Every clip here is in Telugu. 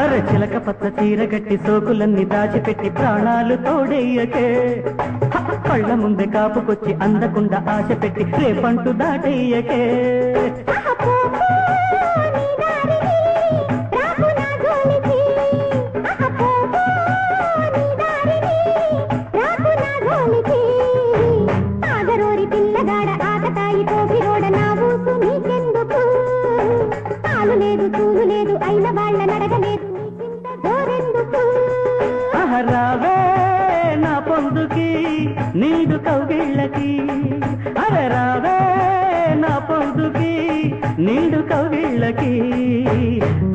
అరే చిలక పచ్చ చీర గట్టి సోకులన్నీ దాచిపెట్టి ప్రాణాలు తోడెయ్యకే కళ్ళ ముందే కాపుకొచ్చి అందకుండా ఆశ పెట్టి రేపంటూ దాటెయ్యకే రావే నా పొందుకి నీడు కౌగిళ్ళకి అరే రావే నా పొందుకి నీడు కౌగిళ్ళకి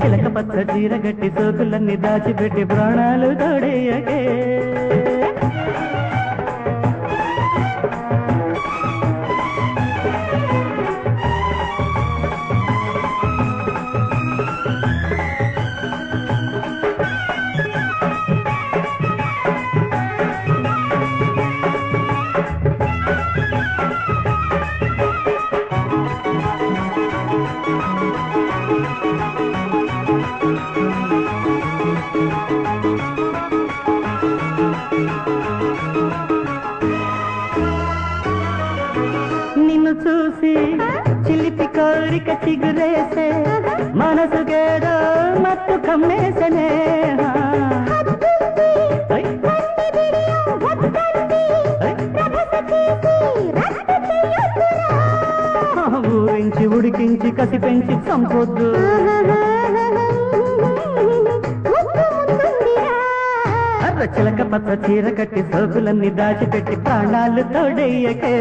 చిలక పచ్చ చీర గట్టి సోకులన్నీ దాచిపెట్టి ప్రాణాలు తోడేయకే చూసి చిలిపి కోరిక చిగురేసే మనసు గేదో మత్తు కమ్మేసనే ఊరించి ఉడికించి కసి పెంచి చంపొద్దు చిలక పచ్చ చీర కట్టి సోకులన్నీ దాచిపెట్టి ప్రాణాలు తోడెయ్యకే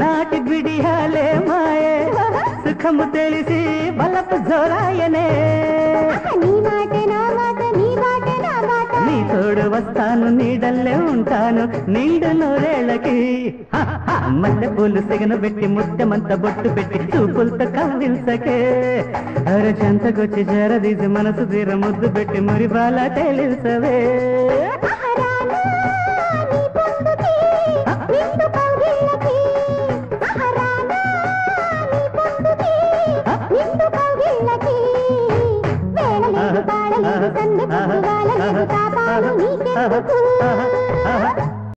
నాటి బిడియాలే మాయే సుఖము తెలిసి బలపు జోరాయనే నీ తోడు వస్తాను నీడల్లే ఉంటాను నిండు నూరేళ్ళకి మల్లె పూలు సిగను పెట్టి ముద్దెమంత బొట్టు పెట్టి చూపులతో కవిల్సకే అరచంతకొచ్చి జరదీసి మనసు తీర ముద్దు పెట్టి మురిబాల తెలిసవే